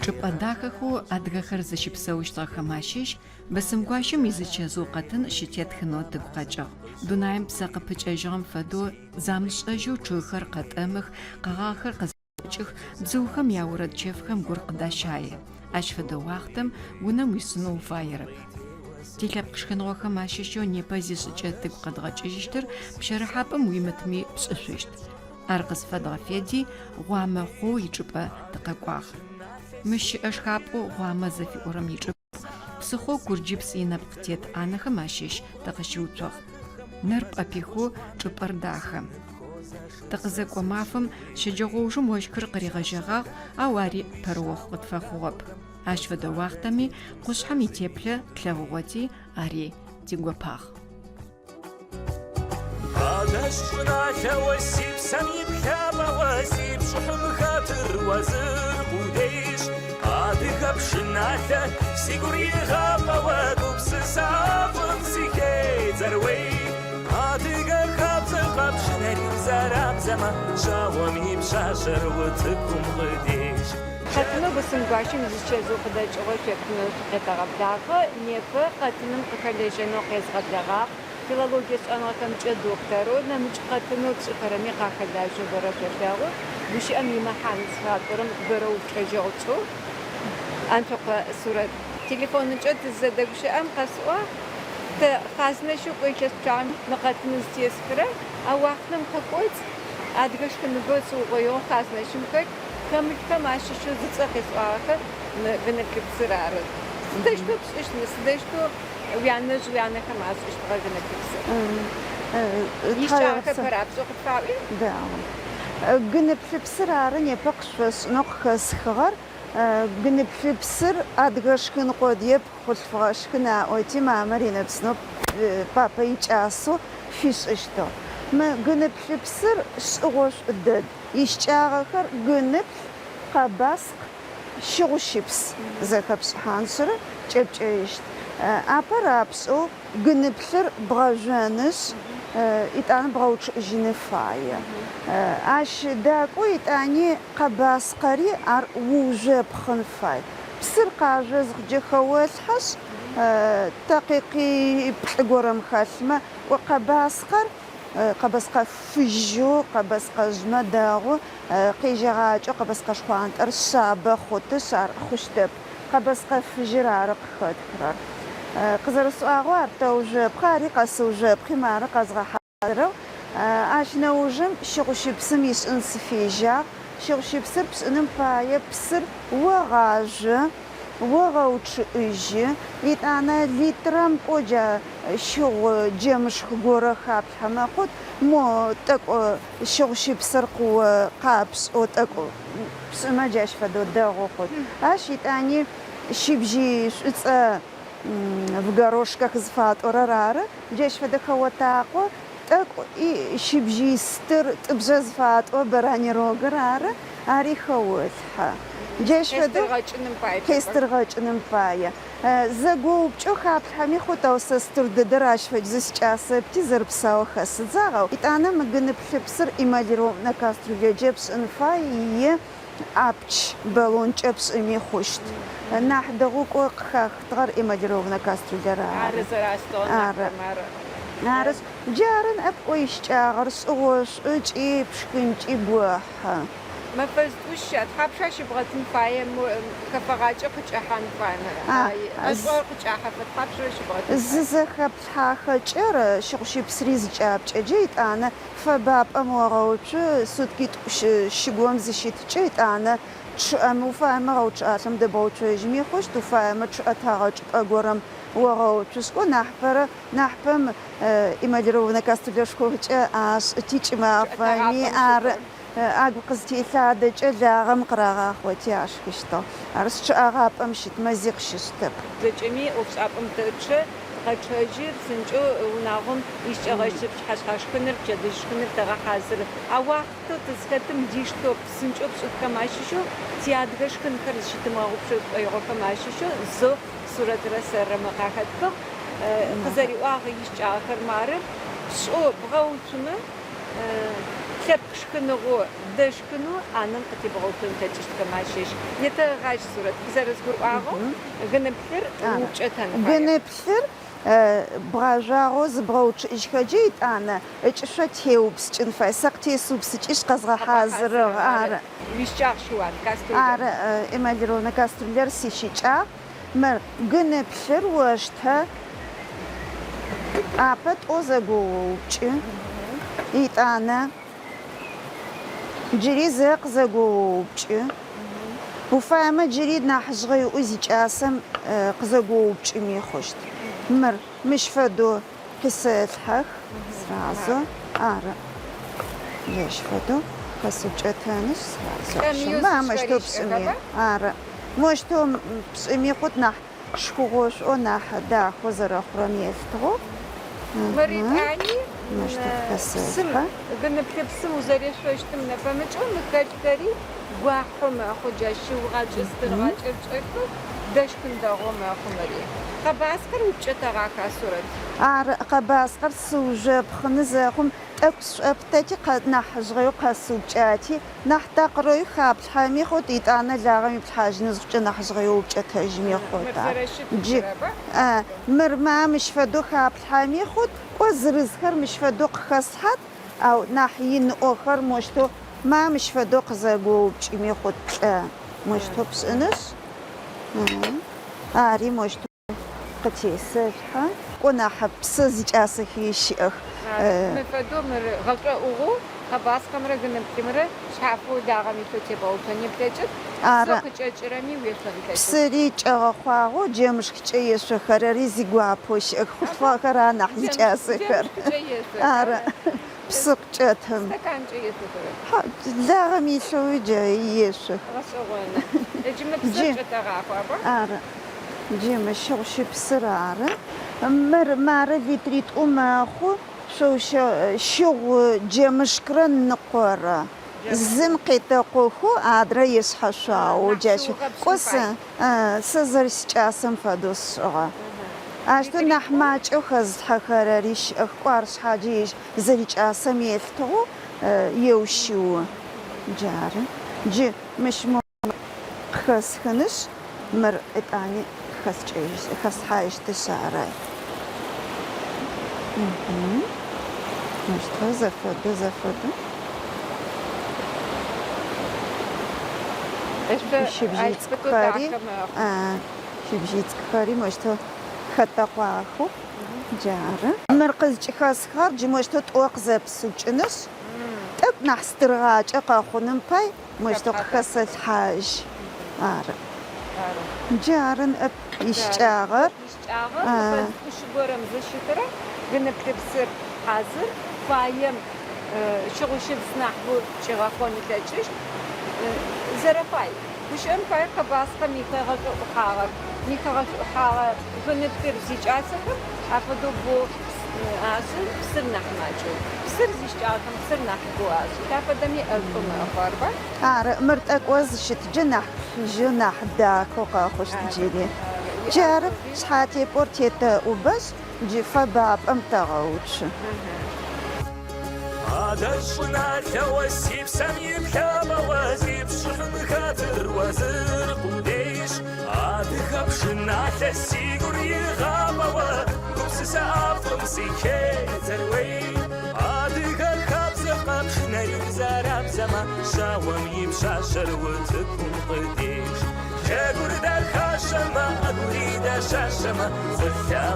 Чыпӏэдахэхэу адыгэхэр зыщыпсэущтыгъэхэм ащыщ бысым гуащэм изычэзу къэтын щытетхынэу тыгу къэкӏыгъ. Дунаим псэ къыпыкӏэжьыгъэм фэдэу замышӏэжьэу чъыгхэр къэтӏэмых, къэгъагъхэр къызэкӏых, бзыухэм яорэд чэфхэм гур къыдащае. Ащ фэдэ уахътэм унэм уисынэу уфаерэп. Тилъэпкъ шхыныгъохэм ащыщэу непэ зишӏыкӏэ тыгу къэдгъэкӏыжьыщтыр пщэрыхьапӏэм уимытми пшӏышъущт. Ар къызфэдгъэфеди гъуамэ хъоу ичӏыпӏэ тыкъэкӏуагъ. Мыщыӏэ шхапӏэу гъуамэ зэфиӏорэм ичӏыпӏ псыхъоу курджипс инэпкъ тет ӏанэхэм ащыщ тыкъыщиуцуагъ. Нэр пӏэпихыу чӏыпӏэр дахэ. Тыкъызэкӏо мафэм щэджэгъоужым ощхыр къыригъэжьэгъагъ, ау ари пэрыохъу къытфэхъугъэп. Ащ фэдэ уахътэми къушъхьэм итеплъэ тлъэгъугъэти ари тигуапагъ. Къэтынэу бысым гуащэм зыщэзу къыдэкӏыгъэ чэфынэу къетэгъэблагъэ, непэ къэтыным къыхэлэжьэнэу къезгъэблэгъагъ. Филологие шӏэныгъэхэмкӏэ доктору, нэмыкӏ къэтынэу цӏыфэрэми къахэлажьэ бэрэ фелъэгъу. Гущыӏэм имэхьан сфакӏорэм бэрэ упчӏэжьыгъ цӏу. Антокъэ сурэт. Телефоныкӏэ тызэдэгущыӏэм къэсӏуа тэ хъазнэщэу кӏоилъэс пчъагъэм мы къэтыныр зытесхырэ, а уахътэм къыкӏоц адыгэ шхыныгъо зыугъоигъо хъазнэщым хэт хэмылъхэм ащыщэу зыцӏэ къесӏуагъэхэр гынэкӏыпсыр ары. Сыдэущтэу пшӏыщтмэ, сыдэущтэу уянэжъ уянэхэм ашӏыщтыгъэ гынэкӏыпсыр. Ищагъэхэр пэрапшӏэу къытфаӏуи? Да. Гынэплъыпсыр ары непэ къышъошӏынэу къыхэсхыгъэр. Гынэплъыпсыр адыгэ шхыныгъо депӏ хъулъфыгъэ шхын аӏоти мамэр инэпсынэу папэ икӏасэу фишӏыщтыгъ. Мы гынэплъыпсыр шӏыгъошӏу дэд. Ищкӏагъэхэр гыныплъ, къэбаскъ, щыгъущыпс зэхэпшӏыхьаншъырэ кӏэпкӏэищт. Апэр апшӏэу гыныплъыр бгъэжъоныш, итӏанэ бгъэуцуӏыжьыны фае. Ащ дакӏо итӏани къэбаскъэри ар ужъепхъын фай. Псыр къажъо зыхъуджэ хэолъхьэшъ такъикъи плӏы горэм хэлъмэ, о къэбаскъэр къэбаскъэ фыжьэу, къэбаскъэжъмэ дэгъу, къежьэгъакӏэу къэбаскъэ шхъуантӏэр шъабэ хъутыш ар хъущтэп. Къэбаскъэ фыжьыр ары къыхэтхэрэр. Къызэрысӏуагъэу ар тэужъепхъэ, ари къэсыужъепхъи мары къэзгъэхьазырэу. Ащ нэужым щыгъущыпсым ишӏын сыфежьагъ. Щыгъущыпсыр пшӏыным пае псыр огъажъо, огъэуцуӏыжьы. Итӏанэ литрэм кӏоджа щыгъу джэмышх горэ хапшъхьэмэ хъут, мо тӏэкӏо щыгъущыпсыр къыо къапшӏэу тӏэкӏо пшӏымэ джащ фэдэу дэгъу хъут. Ащ итӏани щыбжьи шӏуцӏэ в горошках зыфатӏорэр ары, джащ фэдэ хэотакъо тӏэкӏу и щыбжьи стыр тӏыбжъэ зыфатӏо баранирогэр ары, ари хэолъхьэ. Джащ фэдэу къестыргъэкӏыным пае. Зэгоупчӏэу хапшъхьэми хъутэу сэ стыр дэдэр ащ фэдизэ сикӏасэпти зэрыпсаоу хэсыдзагъэу. Итӏанэ мы гыныплъыпсыр эмалированнэ кастрюлэджэ пшӏын фай, е апч баллонкӏэ пшӏыми хъущт. Нахь дэгъу кӏо къыхахтыгъэр эмалированнэ кастрюлэр ары. Ары зэрастыгъэр ары. Арышъ джарын ӏэпӏо ищкӏагъэр шӏыгъошӏу кӏи пшхынкӏи гохьы. Мэфэзтӏущ тхьапша щыбгъэтын фае хэфэгъакӏэ къыкӏэхьан файмэ. Ӏэшӏуэр къыкӏахьэфэ тхьапша щыбгъэтын? Зызэхэплъхьахэкӏэр щыгъущыпсри зыкӏапкӏэджэ итӏанэ фэбапӏэм огъэуцу сутки щыгом зыщыткӏэ итӏанэ чъыӏэм уфаемэ гъэучӏыӏалъэм дэбгъэуцуежьми хъущт, уфаемэ чъыӏэ тагъэкӏыпӏэ горэм огъэуцушӏо нахьпэм эмалированнэ кастрюлэ шхокӏэ ашӏыти кӏымафэми ары. Агу къызтелъадэкӏэ лагъэм къырагъахъоти ашхыщтыгъ. Арышъ чъыӏэгъапӏэм щытмэ зи къыщыщтэп. Зэкӏэми ӏофшӏапӏэм тэчъэ къэчъэжьы псынкӏэу унагъом ищыкӏагъэщы пчыхьашъхьэ шхыныр, пчэдыжь шхыныр тэгъэхьазыры. А уахътэу тызхэтэм диштэу псынкӏэу пшӏыхэм ащыщэу тиадыгэ шхынхэр зыщытымыгъэгъупшэ шӏоигъохэм ащыщэу зо сурэтырэ сэрэмэ къахэткъыгъ. خزري واغ يشجع خرمارب شو بغوتنا تبخشكنو دشكنو أنا قتي بغوتن تجست كماشيش يتغاش صورة بزرز قرآغو غنبثر وجتن غنبثر بغاجاغو زبغوش إشخاجيت أنا إشخاتيو بسجن فايساقتي سوبسج إش قزغا حاضر عار يشجع شوان كاستولر عار إماليرونا كاستولر سيشيجا مر غنبثر واشتها أبد أوزاغوش إيت أنا جري زق زغوبچ وفاهمه جري نحجغي وزيج اسم قزغوبچ ميخشت مر مش فدو كسفحخ سرازو اره ليش فدو كسجتانش سرازو ما مشتو بسمي اره مشتو بسمي قطنا شخوش ونح دا خزر اخرم يفتغو مريت اني مشتو كسفحخ قلنا بتبسم وزريش واشتم نفهمش مكاجكري واحو ما اخو جاشي وغاجس ترغاجر جاكو داش كنداغو ما اخو مري قباسكر وجتا غاكا صورت قباسكر سوجه بخنزاهم اكس ابتتي قد نحجغيو قاسوجاتي نحتقريو خاب حامي خود انا لاغمي بحاج نزج نحجغيو بجتاجمي خوتا جي مرما مش فدو خاب حامي خود وزرزخر مش فدو خصحت او ناحيين اخر مشتو ما مش فدوق زغو بچمي خود مشتو بسنس اري مشتو قتيسها ونا حبس زجاسخي شيخ مفدو مر غلطه اوغو خباس كاميرا غنمتمره شافو داغمي توتيبو تنيبتجت اره سوكچچرامي ويسوبيتج بسري چغخواغو جمشخچ يسخرري زيغواپوش خفاخرا نحجاسخر اره بسقچتهم كانچ يسوبر داغمي شو جاي يسو غسوغنا اجمه بسقچتا غافابا اره جيم شوشي بسراره مر مار فيتريت اماخو شو جمشكرن نقرا زنقيتقوخو ادرا يسحشاو جاش قص سزر سچاسم فدوسغا اشتو نحماچ خز حخرريش قارش حاجيش زريچ اسم يفتو يوشو جار جي مش خس خنش مر اتاني خس حايش تشعري مش زفدو شبجيت كاري شبجيت كاري مشتو خطقواخو جارة مرقز خاص خارج مشتو توقزب سوچنش تب نحسترغاج اقاخونم باي مشتو خاص حاج جارن اب يشجاغر مش غورم زشتره غنبتبسر حاضر فايم شغوشب سنحبو شغاخوني تاجش زرفاي مش ام باي قباسقه ميخاغل وحاغر غنبتر زيج اسفر افدو بو اسل بسر نحماجو بسر زيج اسم بسر نحبو اسل تافدمي الفم اخربا مرتك وزشت جناح داك وقاخوش تجيلي جار شحاتي بورتيت وبس جي فباب امتغوتش هذا الشنار توسيب سمي بكابا وزيب شحن خاطر وزر قديش هذا خبشنا تسيقر يغابا ونفس سافم سيكي تروي هذا خبز قبشنا يزارب زمان شاوم يمشاشر وتكون قديش شاقر دا خاشما أقري دا شاشما خلتا